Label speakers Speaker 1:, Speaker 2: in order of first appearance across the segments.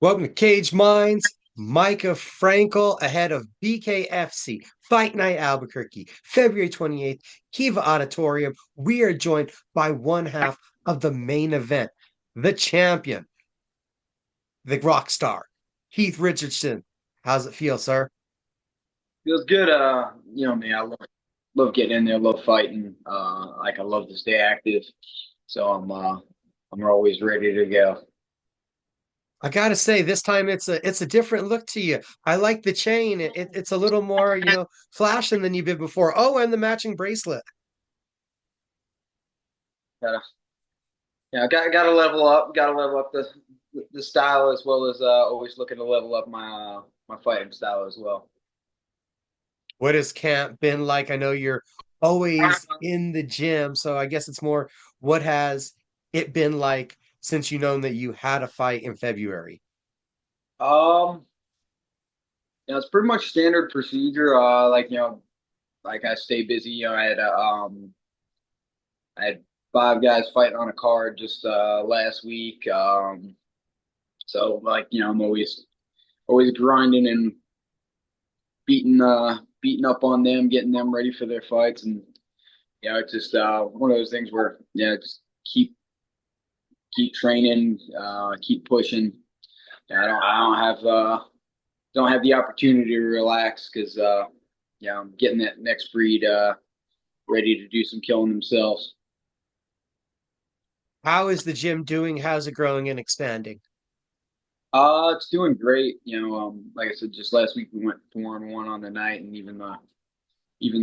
Speaker 1: Welcome to Cage Minds. Micah Frankel ahead of BKFC Fight Night Albuquerque, February 28th, Kiva Auditorium. We are joined by one half of the main event, the champion, the Rockstar, Heath Richardson. How's it feel, sir?
Speaker 2: Feels good. Me, I love getting in there, love fighting. I love to stay active. So I'm always ready to go.
Speaker 1: I gotta say, this time it's a different look to you. I like the chain. It's a little more, flashing than you've been before. Oh, and the matching bracelet.
Speaker 2: Gotta, gotta level up. Gotta level up the style as well as always looking to level up my fighting style as well.
Speaker 1: What has camp been like? I know you're always in the gym, so I guess it's more what has it been like since you known that you had a fight in February?
Speaker 2: Um, it's pretty much standard procedure. Like I stay busy. I had five guys fighting on a card just last week. I'm always grinding and beating up on them, getting them ready for their fights, and it's just one of those things where just keep training, keep pushing. I don't have the opportunity to relax because I'm getting that next breed ready to do some killing themselves.
Speaker 1: How is the gym doing? How's it growing and expanding?
Speaker 2: It's doing great. Like I said, just last week we went 4-1 on the night, and even the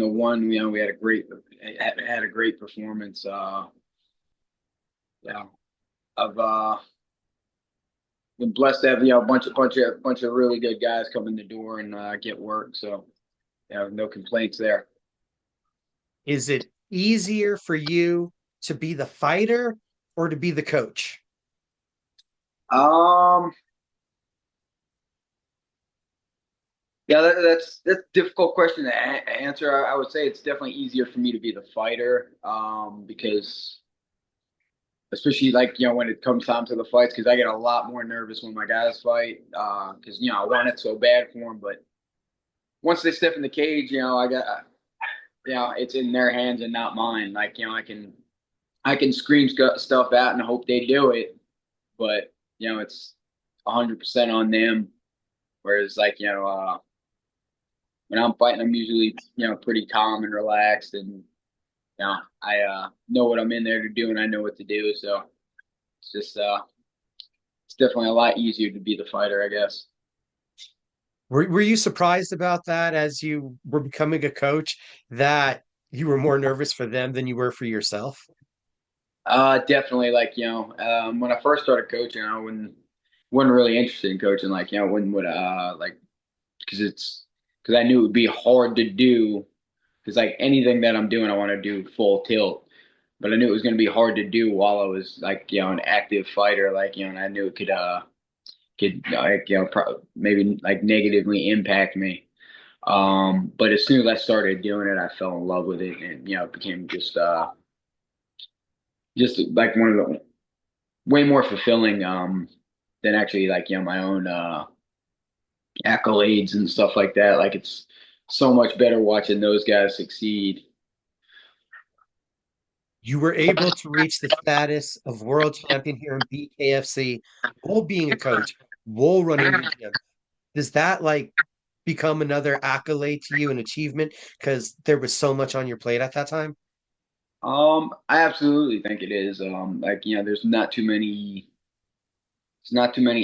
Speaker 2: one, we had a great performance. Yeah, I've been blessed to have a bunch of really good guys come in the door and get work. So no complaints there.
Speaker 1: Is it easier for you to be the fighter or to be the coach?
Speaker 2: Um, yeah, that's a difficult question to answer. I would say it's definitely easier for me to be the fighter, because especially like when it comes time to the fights, because I get a lot more nervous when my guys fight, because I want it so bad for them, but once they step in the cage, it's in their hands and not mine. Like I can scream stuff out and hope they do it, but it's 100% on them. Whereas when I'm fighting, I'm usually pretty calm and relaxed, and I know what I'm in there to do, and I know what to do. So it's just it's definitely a lot easier to be the fighter, I guess.
Speaker 1: Were you surprised about that as you were becoming a coach that you were more nervous for them than you were for yourself?
Speaker 2: Definitely. When I first started coaching, I wasn't really interested in coaching. Wouldn't would because I knew it would be hard to do. Because like anything that I'm doing, I want to do full tilt. But I knew it was going to be hard to do while I was an active fighter. And I knew it could maybe like negatively impact me. But as soon as I started doing it, I fell in love with it, and it became just like one of the way more fulfilling than actually my own accolades and stuff like that. Like it's so much better watching those guys succeed.
Speaker 1: You were able to reach the status of world champion here in BKFC while being a coach, while running the gym. Does that like become another accolade to you, an achievement? Because there was so much on your plate at that time.
Speaker 2: I absolutely think it is. There's not too many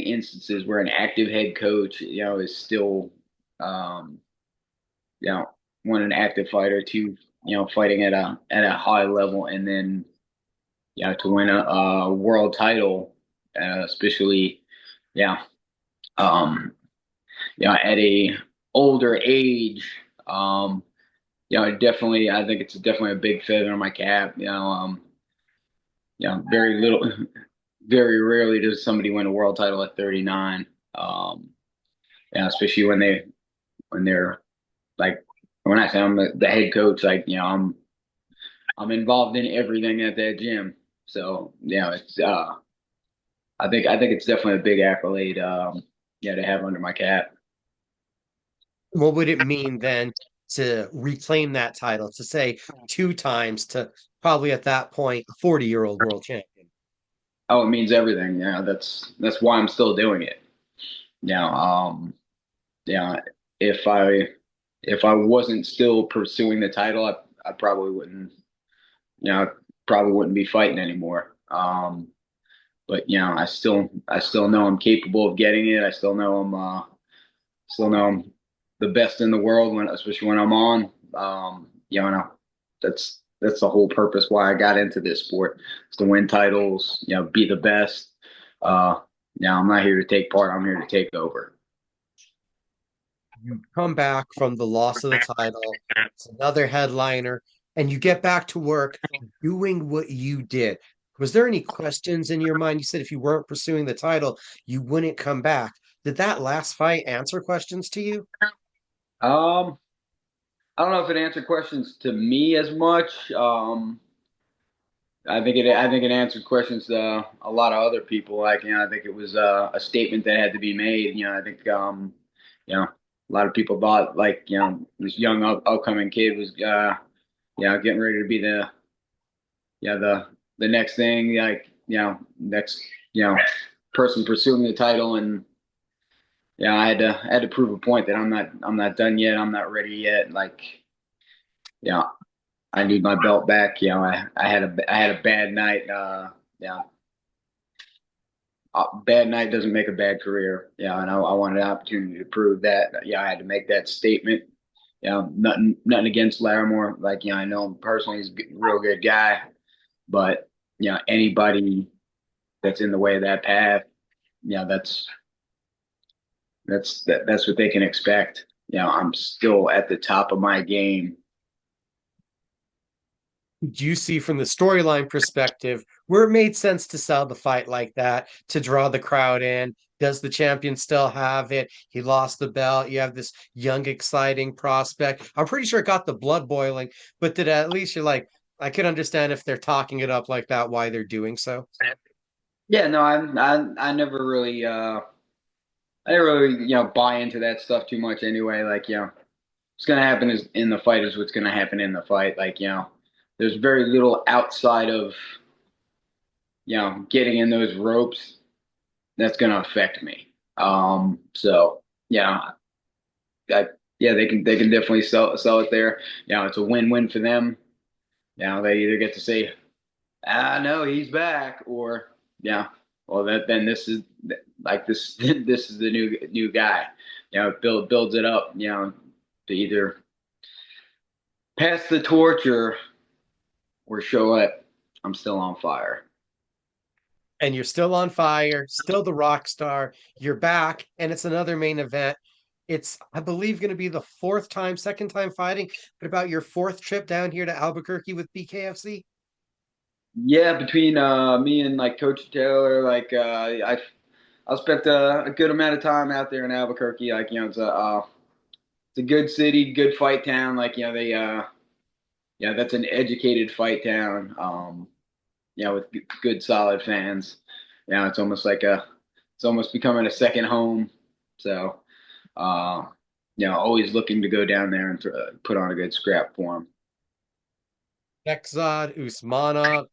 Speaker 2: instances where an active head coach, is still, um, you know, one an active fighter to, fighting at a high level, and then, to win a world title, especially, yeah, um, at a older age. Definitely, I think it's definitely a big feather in my cap. Very little, very rarely does somebody win a world title at 39. Especially when they're like when I say I'm the head coach, I'm involved in everything at that gym. So it's I think it's definitely a big accolade, yeah, to have under my cap.
Speaker 1: What would it mean then to reclaim that title, to say two times to probably at that point a 40-year-old world champion?
Speaker 2: Oh, it means everything. Yeah, that's why I'm still doing it. Yeah, yeah. If I if I wasn't still pursuing the title, I probably wouldn't. I probably wouldn't be fighting anymore. But I still know I'm capable of getting it. I still know I'm the best in the world especially when I'm on. And that's the whole purpose why I got into this sport, is to win titles. Be the best. Uh, I'm not here to take part. I'm here to take over.
Speaker 1: You come back from the loss of the title, it's another headliner, and you get back to work doing what you did. Was there any questions in your mind? You said if you weren't pursuing the title, you wouldn't come back. Did that last fight answer questions to you?
Speaker 2: Um, I don't know if it answered questions to me as much. I think it answered questions to a lot of other people. Like, I think it was a statement that had to be made. I think a lot of people thought, like, this young upcoming kid was getting ready to be the next thing, like, next person pursuing the title. And I had to prove a point that I'm not done yet. I'm not ready yet. Like, yeah, I need my belt back. I had a bad night. Yeah, bad night doesn't make a bad career. And I wanted an opportunity to prove that. I had to make that statement. Nothing against Larrimore. Like, I know him personally; he's a real good guy. But anybody that's in the way of that path, that's what they can expect. I'm still at the top of my game.
Speaker 1: Do you see from the storyline perspective where it made sense to sell the fight like that to draw the crowd in? Does the champion still have it? He lost the belt. You have this young, exciting prospect. I'm pretty sure it got the blood boiling, but did at least you're like, I can understand if they're talking it up like that, why they're doing so.
Speaker 2: Yeah, no, I never really I didn't really buy into that stuff too much anyway. Like, what's gonna happen is in the fight is what's gonna happen in the fight. Like, there's very little outside of getting in those ropes that's gonna affect me. So that yeah, they can definitely sell it there. It's a win-win for them. They either get to say, no, he's back, or well, then this is like this this is the new guy. It builds it up. To either pass the torch or show it. I'm still on fire.
Speaker 1: And you're still on fire, still the rock star. You're back, and it's another main event. It's, I believe, going to be the second time fighting, but about your fourth trip down here to Albuquerque with BKFC.
Speaker 2: Yeah, between me and like Coach Taylor, like I spent a good amount of time out there in Albuquerque. Like, it's a good city, good fight town. Like, that's an educated fight town. With good solid fans. It's almost becoming a second home. So, uh, always looking to go down there and put on a good scrap for them.
Speaker 1: Bekhzod Usmonov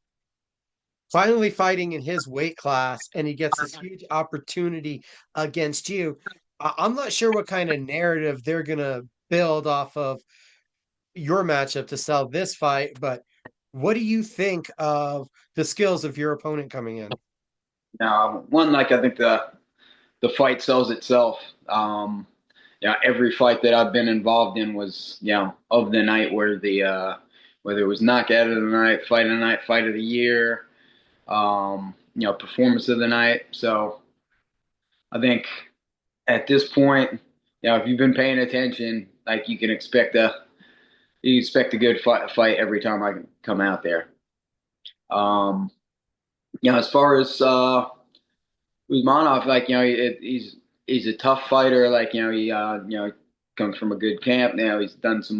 Speaker 1: finally fighting in his weight class, and he gets this huge opportunity against you. I'm not sure what kind of narrative they're going to build off of your matchup to sell this fight, but what do you think of the skills of your opponent coming in?
Speaker 2: One, like, I think the fight sells itself. Every fight that I've been involved in was, of the night, where whether it was knockout of the night, fight of the year, performance of the night. So I think at this point, if you've been paying attention, like, you expect a good fight every time I come out there. Um, as far as Usmanov, like, he's a tough fighter. Like, he comes from a good camp. Now he's done some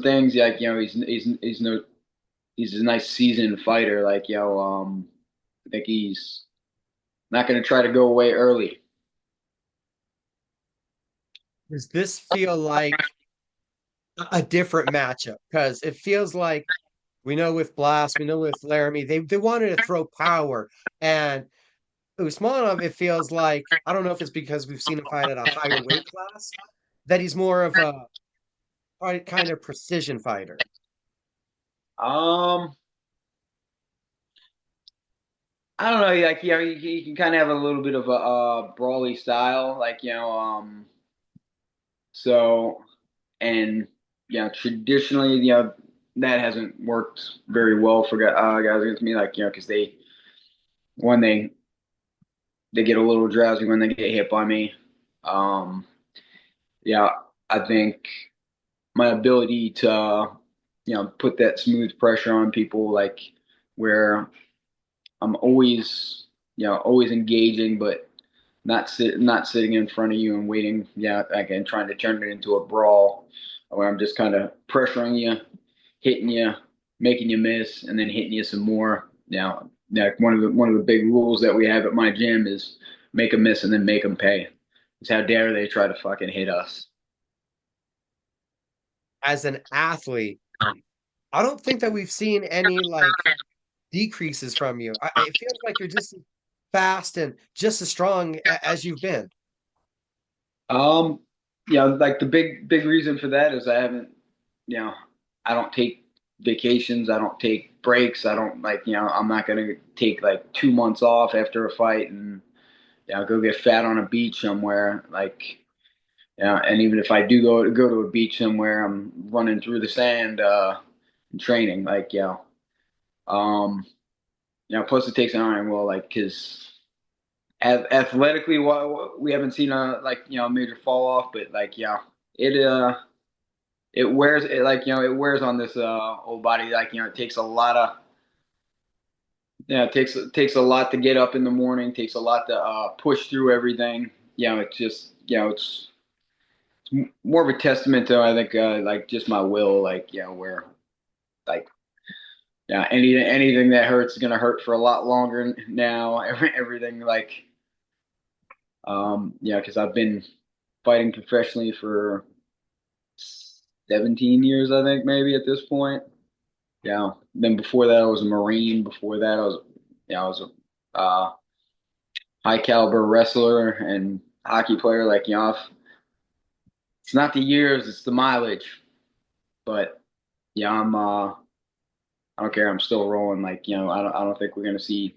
Speaker 2: things. Like, he's a nice seasoned fighter. Like, I think he's not going to try to go away early.
Speaker 1: Does this feel like a different matchup? Because it feels like we know with Blast, we know with Laramie, they wanted to throw power. And Usmanov, it feels like, I don't know if it's because we've seen him fight at a higher weight class, that he's more of a kind of precision fighter.
Speaker 2: Um, I don't know. Like, you can kind of have a little bit of a brawly style, like, so, and, traditionally, that hasn't worked very well for guys against me, like, because when they get a little drowsy when they get hit by me. Um, yeah, I think my ability to, put that smooth pressure on people, like, where I'm always, always engaging, but not sitting in front of you and waiting, like, and trying to turn it into a brawl where I'm just kind of pressuring you, hitting you, making you miss, and then hitting you some more. Like, one of the big rules that we have at my gym is make them miss and then make them pay. It's how dare they try to fucking hit us.
Speaker 1: As an athlete, I don't think that we've seen any like decreases from you. It feels like you're just as fast and just as strong as you've been.
Speaker 2: Um, like the big reason for that is I haven't, you know, I don't take vacations, I don't take breaks, I don't like, I'm not gonna take like 2 months off after a fight and go get fat on a beach somewhere. Like, and even if I do go to a beach somewhere, I'm running through the sand and training. Like, um, plus it takes an iron will, like, because athletically, we haven't seen a like a major fall off, but like it it wears on this old body. Like, it takes a lot of it takes a lot to get up in the morning. Takes a lot to push through everything. It's just it's more of a testament to, I think, like, just my will. Like, where, like, anything that hurts is gonna hurt for a lot longer now. Everything, like, because I've been fighting professionally for 17 years, I think, maybe at this point. Then before that, I was a Marine. Before that, I was a high caliber wrestler and hockey player. Like, it's not the years, it's the mileage. But I don't care. I'm still rolling. Like, I don't think we're gonna see,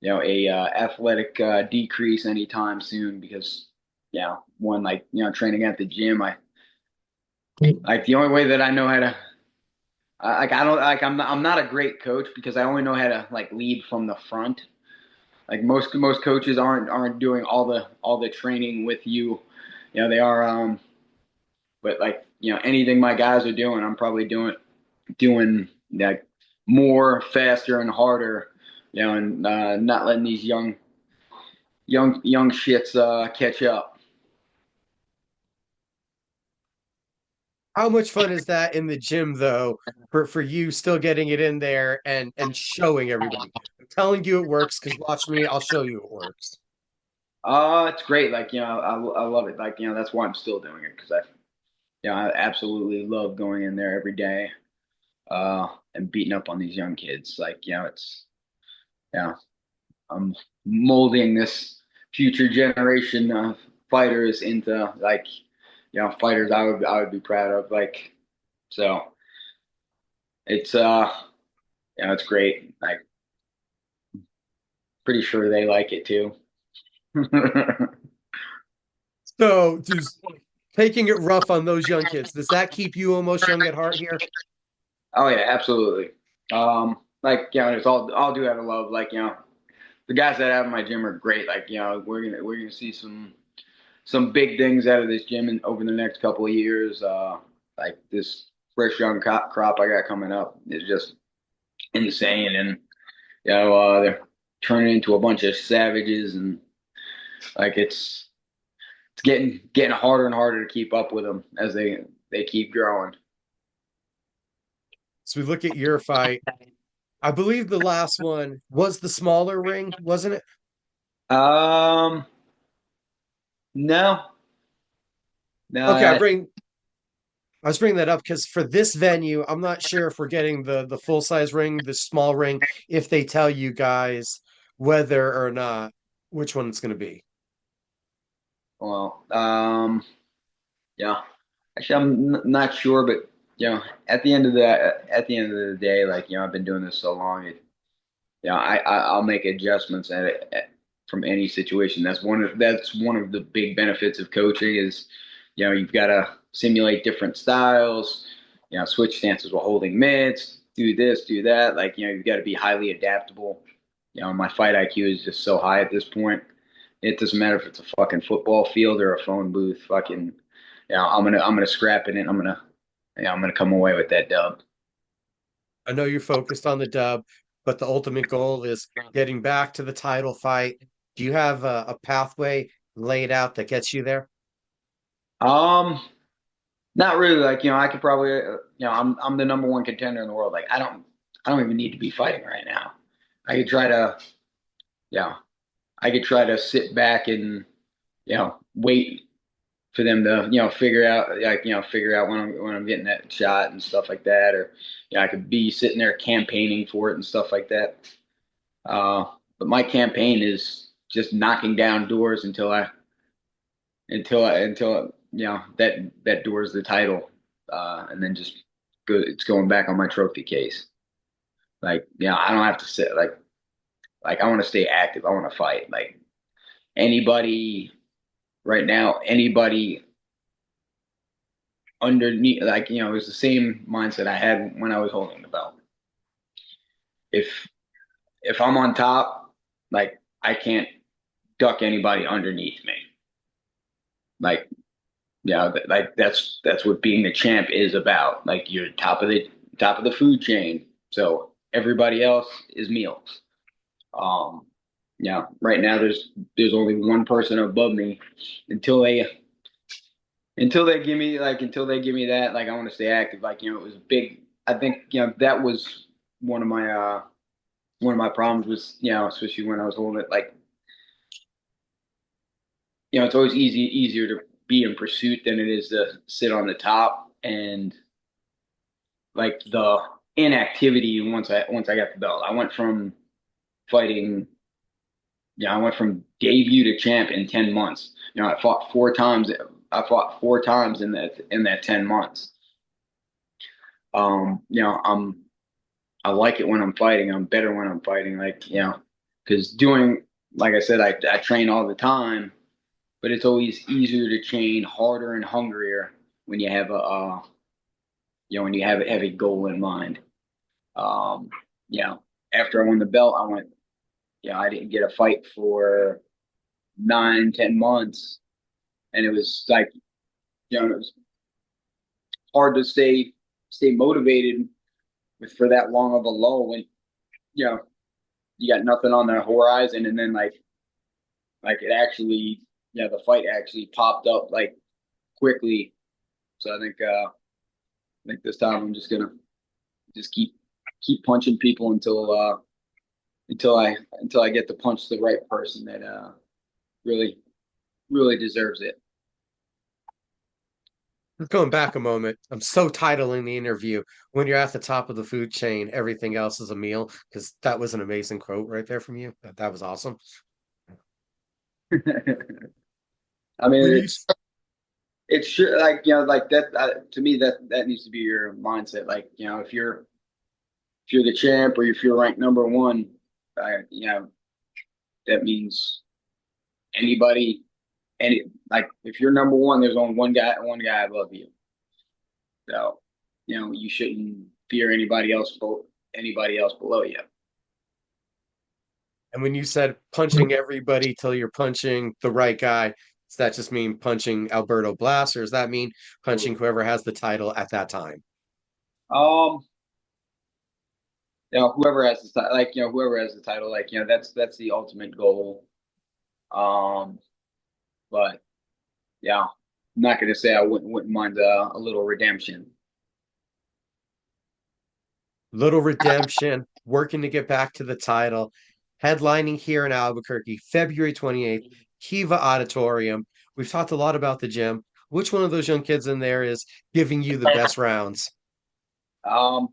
Speaker 2: a athletic decrease anytime soon because, one, like, training at the gym, I like the only way that I know how to, like, I don't like I'm not a great coach because I only know how to, like, lead from the front. Like, most coaches aren't doing all the training with you. They are, but, like, anything my guys are doing, I'm probably doing like more, faster, and harder. And not letting these young shits catch up.
Speaker 1: How much fun is that in the gym though, for you still getting it in there and showing everybody? I'm telling you it works because watch me, I'll show you it works.
Speaker 2: It's great. Like, I love it. Like, that's why I'm still doing it because I absolutely love going in there every day, and beating up on these young kids. Like, yeah, I'm molding this future generation of fighters into, like, fighters I would be proud of. Like, so it's it's great. Like, pretty sure they like it too.
Speaker 1: So does taking it rough on those young kids, does that keep you almost young at heart here?
Speaker 2: Oh yeah, absolutely. Like, it's all do have a love. Like, the guys that I have in my gym are great. Like, we're gonna see some big things out of this gym over the next couple of years. Like, this fresh young crop I got coming up is just insane, and they're turning into a bunch of savages, and like, it's getting harder and harder to keep up with them as they keep growing.
Speaker 1: So we look at your fight. I believe the last one was the smaller ring, wasn't it?
Speaker 2: Um, no, no,
Speaker 1: Okay, I was bringing that up because for this venue, I'm not sure if we're getting the full size ring, the small ring, if they tell you guys whether or not which one it's going to be.
Speaker 2: well, yeah. Actually, I'm not sure, but at the end of the day, like I've been doing this so long, I'll make adjustments from any situation. That's one of the big benefits of coaching is, you've got to simulate different styles, switch stances while holding mitts, do this, do that. Like, you've got to be highly adaptable. My fight IQ is just so high at this point. It doesn't matter if it's a fucking football field or a phone booth. Fucking, I'm gonna scrap it and I'm gonna come away with that dub.
Speaker 1: I know you're focused on the dub, but the ultimate goal is getting back to the title fight. Do you have a pathway laid out that gets you there?
Speaker 2: Um, Not really. Like, I could probably, I'm the number one contender in the world. Like, I don't even need to be fighting right now. I could try to, yeah, I could try to sit back and, wait for them to, figure out when I'm getting that shot and stuff like that. Or, I could be sitting there campaigning for it and stuff like that. But my campaign is just knocking down doors until that door is the title, and then just it's going back on my trophy case. Like, I don't have to sit like I want to stay active. I want to fight. Like, anybody right now, anybody underneath, like, it was the same mindset I had when I was holding the belt. If if I'm on top, like, I can't duck anybody underneath me. Like, like that's what being the champ is about. Like, you're top of the food chain. So everybody else is meals. Um, right now there's only one person above me until they until they give me that, like, I want to stay active. Like, it was big. I think, that was one of my uh one of my problems was, especially when I was holding it, like, it's always easier to be in pursuit than it is to sit on the top. And like the inactivity once I got the belt. Fighting, I went from debut to champ in 10 months. I fought four times. I fought four times in that 10 months. I like it when I'm fighting. I'm better when I'm fighting. Like, because like I said, I train all the time, but it's always easier to train harder and hungrier when you have when you have a goal in mind. Um, you know, After I won the belt, I went, I didn't get a fight for 9, 10 months. And it was like, it was hard to stay motivated for that long of a lull when, you know, you got nothing on the horizon. And then like it actually, the fight actually popped up like quickly. So I think this time I'm just gonna just keep punching people until I get to punch the right person that really really deserves it.
Speaker 1: Just going back a moment, I'm so titling the interview when you're at the top of the food chain, everything else is a meal, because that was an amazing quote right there from you. That was awesome.
Speaker 2: I mean,
Speaker 1: When you
Speaker 2: it's sure, like, like that, to me, that needs to be your mindset. Like, if you're the champ or if you're ranked number one, that means anybody, like, if you're number one, there's only one guy above you. So, you shouldn't fear anybody else below you.
Speaker 1: and when you said punching everybody till you're punching the right guy, does that just mean punching Alberto Blas, or does that mean punching whoever has the title at that time?
Speaker 2: Um, whoever has the like, whoever has the title, like, that's the ultimate goal. Um, but yeah, I'm not gonna say I wouldn't mind a little redemption.
Speaker 1: little redemption, working to get back to the title, headlining here in Albuquerque, February 28th, Kiva Auditorium. We've talked a lot about the gym. Which one of those young kids in there is giving you the best rounds?
Speaker 2: Um,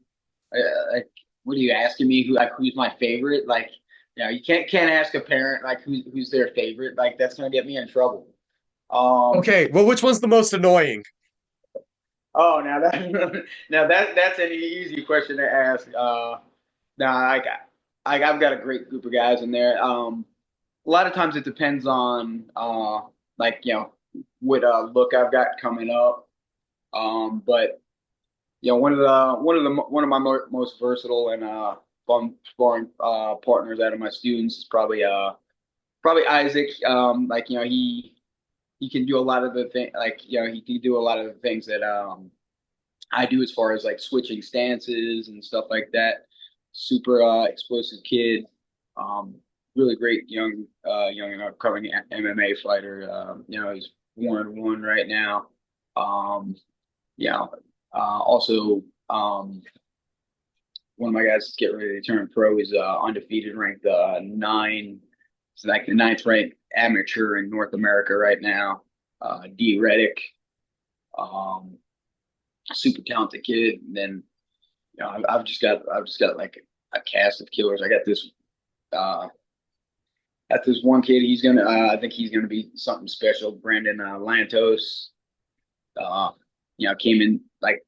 Speaker 2: like, what are you asking me? Who's my favorite? Like, you can't ask a parent like who's their favorite. Like, that's gonna get me in trouble. Um,
Speaker 1: Okay, well, which one's the most annoying?
Speaker 2: oh, now that's an easy question to ask. Now I've got a great group of guys in there. A lot of times it depends on like what look I've got coming up. But one of my most versatile and fun sparring partners out of my students is probably Isaac. Like he can do a lot of the thing like he can do a lot of the things that I do as far as like switching stances and stuff like that. Super explosive kid. Um, Really great young and upcoming MMA fighter. He's 1-1 right now. Um, yeah. Also, one of my guys is getting ready to turn pro. He's undefeated, ranked nine. It's like the ninth ranked amateur in North America right now. D Reddick, um, super talented kid. And then I've just got like a cast of killers. Uh, got this one kid. I think he's gonna be something special. Brandon Lantos. Uh, came in like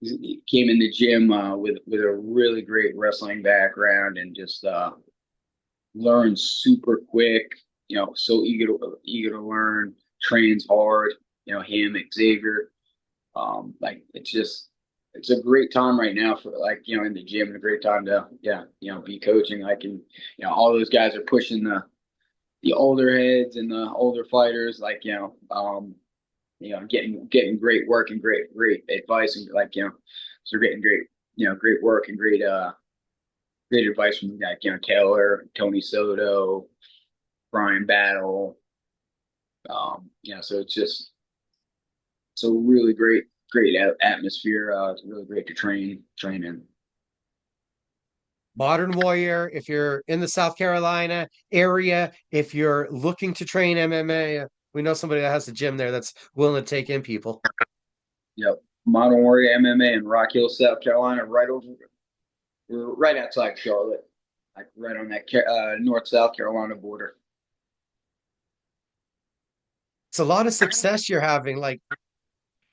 Speaker 2: he came in the gym with a really great wrestling background and just learned super quick. So eager to learn. Trains hard. Him, Xavier. Like it's a great time right now for like in the gym and a great time to be coaching. All those guys are pushing the older heads and the older fighters. Getting great work and great advice and so getting great work and great advice from Taylor, Tony Soto, Brian Battle. So it's a really great atmosphere. It's really great to train in.
Speaker 1: Modern Warrior, if you're in the South Carolina area, if you're looking to train MMA, we know somebody that has a gym there that's willing to take in people.
Speaker 2: Yep. Modern Warrior MMA in Rock Hill, South Carolina, we're right outside Charlotte, like right on that North South Carolina border.
Speaker 1: It's a lot of success you're having. Like,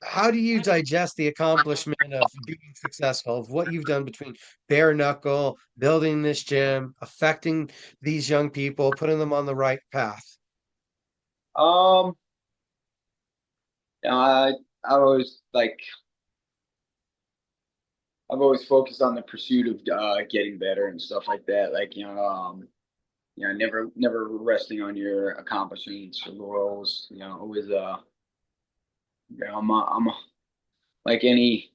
Speaker 1: how do you digest the accomplishment of being successful, of what you've done between bare knuckle, building this gym, affecting these young people, putting them on the right path?
Speaker 2: Um, I I always like I've always focused on the pursuit of getting better and stuff like that. Never resting on your accomplishments or laurels. Always I'm like any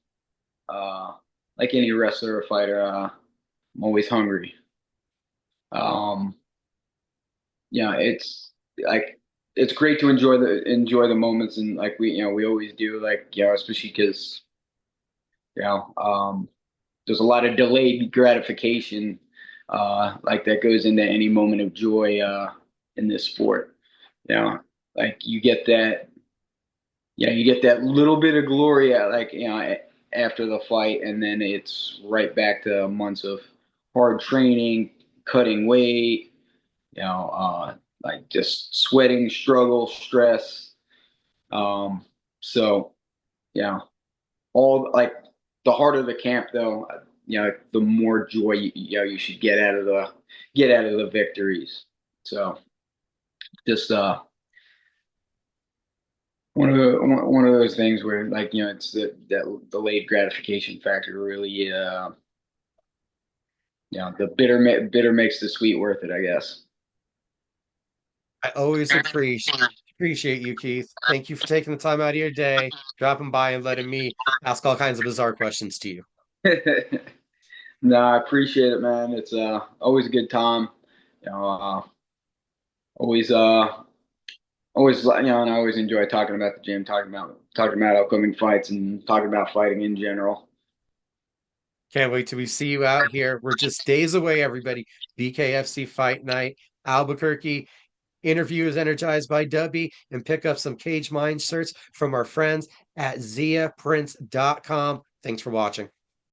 Speaker 2: uh like any wrestler or fighter. I'm always hungry. Um, it's like it's great to enjoy the moments and like we always do especially because you know um there's a lot of delayed gratification like that goes into any moment of joy in this sport. You know, like you get that little bit of glory after the fight, and then it's right back to months of hard training, cutting weight, like just sweating, struggle, stress. Um, so yeah, all like the harder the camp though, the more joy you should get out of the victories. So just one of those things where it's that delayed gratification factor really the bitter makes the sweet worth it, I guess.
Speaker 1: I always appreciate you, Keith. Thank you for taking the time out of your day, dropping by and letting me ask all kinds of bizarre questions to you.
Speaker 2: No, I appreciate it, man. It's always a good time. You know, always and I always enjoy talking about the gym, talking about upcoming fights and talking about fighting in general.
Speaker 1: Can't wait till we see you out here. We're just days away, everybody. BKFC Fight Night, Albuquerque. Interview is energized by Dubby, and pick up some Cage Mind shirts from our friends at ziaprince.com. Thanks for watching.